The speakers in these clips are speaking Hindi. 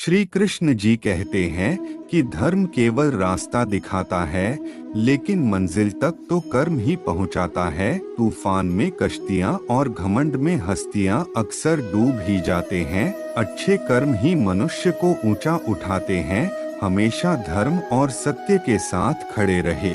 श्री कृष्ण जी कहते हैं कि धर्म केवल रास्ता दिखाता है, लेकिन मंजिल तक तो कर्म ही पहुंचाता है। तूफान में कश्तियां और घमंड में हस्तियां अक्सर डूब ही जाते हैं। अच्छे कर्म ही मनुष्य को ऊंचा उठाते हैं। हमेशा धर्म और सत्य के साथ खड़े रहे।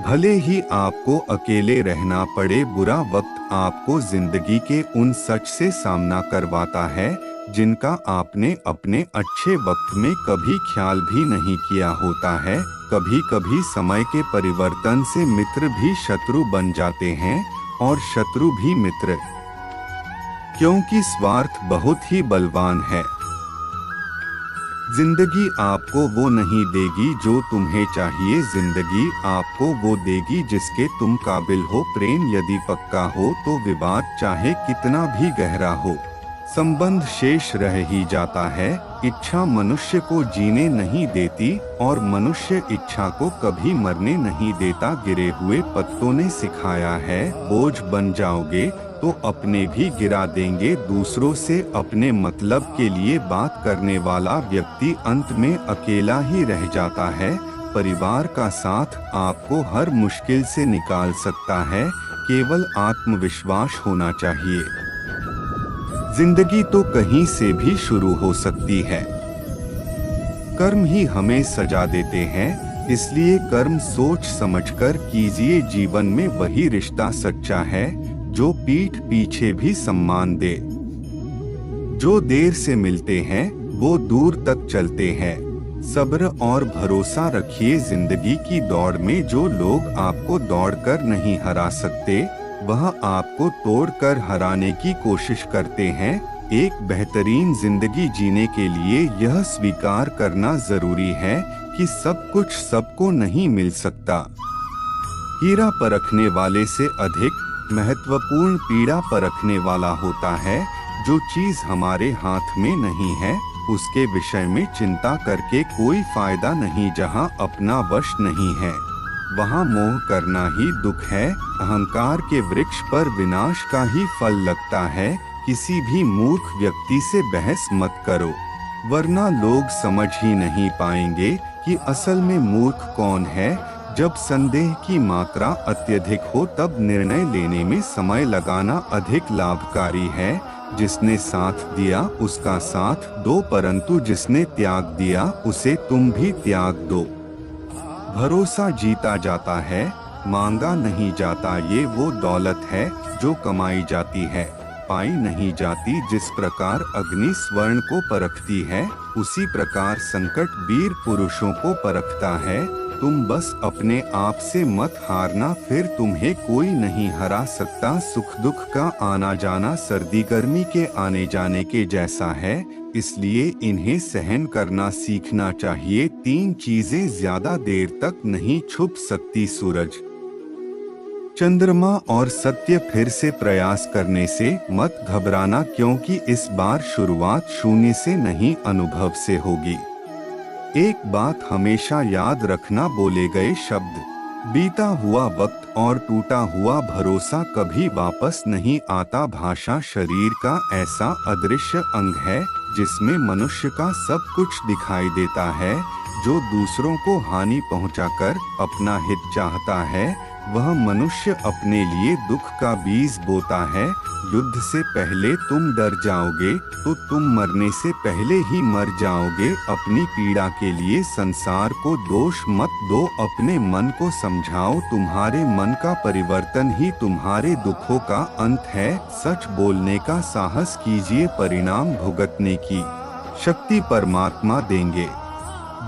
भले ही आपको अकेले रहना पड़े, बुरा वक्त आपको जिंदगी के उन सच से सामना करवाता है जिनका आपने अपने अच्छे वक्त में कभी ख्याल भी नहीं किया होता है। कभी कभी समय के परिवर्तन से मित्र भी शत्रु बन जाते हैं और शत्रु भी मित्र, क्योंकि स्वार्थ बहुत ही बलवान है। जिंदगी आपको वो नहीं देगी जो तुम्हें चाहिए, जिंदगी आपको वो देगी जिसके तुम काबिल हो। प्रेम यदि पक्का हो तो विवाद चाहे कितना भी गहरा हो, संबंध शेष रह ही जाता है। इच्छा मनुष्य को जीने नहीं देती और मनुष्य इच्छा को कभी मरने नहीं देता। गिरे हुए पत्तों ने सिखाया है, बोझ बन जाओगे तो अपने भी गिरा देंगे। दूसरों से अपने मतलब के लिए बात करने वाला व्यक्ति अंत में अकेला ही रह जाता है। परिवार का साथ आपको हर मुश्किल से निकाल सकता है, केवल आत्मविश्वास होना चाहिए। जिंदगी तो कहीं से भी शुरू हो सकती है। कर्म ही हमें सजा देते हैं, इसलिए कर्म सोच समझकर कीजिए। जीवन में वही रिश्ता सच्चा है जो पीठ पीछे भी सम्मान दे। जो देर से मिलते हैं वो दूर तक चलते हैं। सब्र और भरोसा रखिए। जिंदगी की दौड़ में जो लोग आपको दौड़कर नहीं हरा सकते, वह आपको तोड़कर हराने की कोशिश करते हैं। एक बेहतरीन जिंदगी जीने के लिए यह स्वीकार करना जरूरी है कि सब कुछ सबको नहीं मिल सकता। हीरा परखने वाले से अधिक महत्वपूर्ण पीड़ा परखने वाला होता है। जो चीज हमारे हाथ में नहीं है उसके विषय में चिंता करके कोई फायदा नहीं। जहाँ अपना वश नहीं है वहाँ मोह करना ही दुख है। अहंकार के वृक्ष पर विनाश का ही फल लगता है। किसी भी मूर्ख व्यक्ति से बहस मत करो, वरना लोग समझ ही नहीं पाएंगे कि असल में मूर्ख कौन है। जब संदेह की मात्रा अत्यधिक हो तब निर्णय लेने में समय लगाना अधिक लाभकारी है। जिसने साथ दिया उसका साथ दो, परंतु जिसने त्याग दिया उसे तुम भी त्याग दो। भरोसा जीता जाता है, मांगा नहीं जाता। ये वो दौलत है जो कमाई जाती है, पाई नहीं जाती। जिस प्रकार अग्नि स्वर्ण को परखती है, उसी प्रकार संकट वीर पुरुषों को परखता है। तुम बस अपने आप से मत हारना, फिर तुम्हें कोई नहीं हरा सकता। सुख दुख का आना जाना सर्दी गर्मी के आने जाने के जैसा है, इसलिए इन्हें सहन करना सीखना चाहिए। तीन चीजें ज्यादा देर तक नहीं छुप सकती: सूरज, चंद्रमा और सत्य। फिर से प्रयास करने से मत घबराना, क्योंकि इस बार शुरुआत शून्य से नहीं अनुभव से होगी। एक बात हमेशा याद रखना, बोले गए शब्द, बीता हुआ वक्त और टूटा हुआ भरोसा कभी वापस नहीं आता। भाषा शरीर का ऐसा अदृश्य अंग है जिसमें मनुष्य का सब कुछ दिखाई देता है। जो दूसरों को हानि पहुंचाकर अपना हित चाहता है, वह मनुष्य अपने लिए दुख का बीज बोता है। युद्ध से पहले तुम डर जाओगे तो तुम मरने से पहले ही मर जाओगे। अपनी पीड़ा के लिए संसार को दोष मत दो, अपने मन को समझाओ। तुम्हारे मन का परिवर्तन ही तुम्हारे दुखों का अंत है। सच बोलने का साहस कीजिए, परिणाम भुगतने की शक्ति परमात्मा देंगे।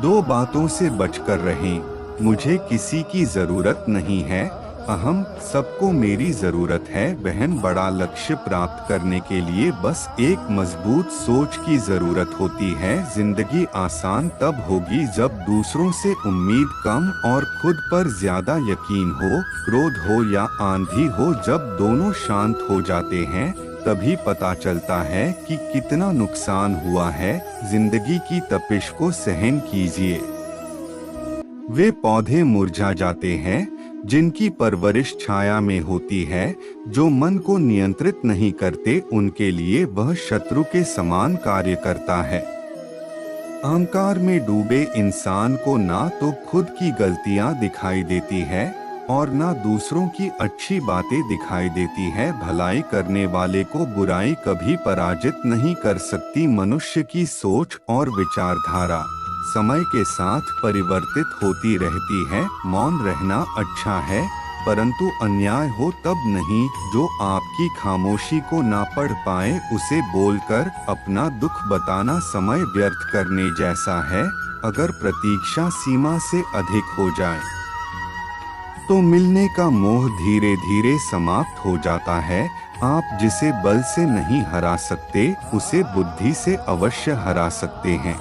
दो बातों से बचकर रहें: मुझे किसी की जरूरत नहीं है, अहम, सबको मेरी जरूरत है। बहन, बड़ा लक्ष्य प्राप्त करने के लिए बस एक मजबूत सोच की जरूरत होती है। जिंदगी आसान तब होगी जब दूसरों से उम्मीद कम और खुद पर ज्यादा यकीन हो। क्रोध हो या आंधी हो, जब दोनों शांत हो जाते हैं तभी पता चलता है कि कितना नुकसान हुआ है। जिंदगी की तपिश को सहन कीजिए। वे पौधे मुरझा जाते हैं जिनकी परवरिश छाया में होती है। जो मन को नियंत्रित नहीं करते, उनके लिए वह शत्रु के समान कार्य करता है। अहंकार में डूबे इंसान को ना तो खुद की गलतियां दिखाई देती है और ना दूसरों की अच्छी बातें दिखाई देती है। भलाई करने वाले को बुराई कभी पराजित नहीं कर सकती। मनुष्य की सोच और विचारधारा समय के साथ परिवर्तित होती रहती है। मौन रहना अच्छा है, परंतु अन्याय हो तब नहीं। जो आपकी खामोशी को ना पढ़ पाए उसे बोलकर अपना दुख बताना समय व्यर्थ करने जैसा है। अगर प्रतीक्षा सीमा से अधिक हो जाए तो मिलने का मोह धीरे धीरे समाप्त हो जाता है। आप जिसे बल से नहीं हरा सकते उसे बुद्धि से अवश्य हरा सकते हैं।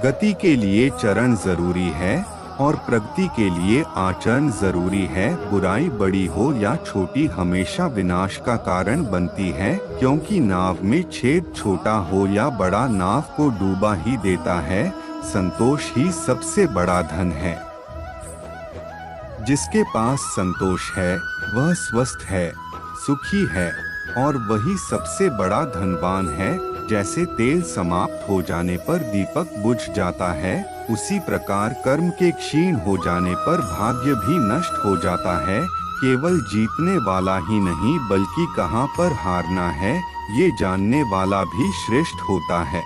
गति के लिए चरण जरूरी है और प्रगति के लिए आचरण जरूरी है। बुराई बड़ी हो या छोटी हमेशा विनाश का कारण बनती है, क्योंकि नाव में छेद छोटा हो या बड़ा नाव को डूबा ही देता है। संतोष ही सबसे बड़ा धन है। जिसके पास संतोष है वह स्वस्थ है, सुखी है और वही सबसे बड़ा धनवान है। जैसे तेल समाप्त हो जाने पर दीपक बुझ जाता है, उसी प्रकार कर्म के क्षीण हो जाने पर भाग्य भी नष्ट हो जाता है। केवल जीतने वाला ही नहीं बल्कि कहाँ पर हारना है ये जानने वाला भी श्रेष्ठ होता है।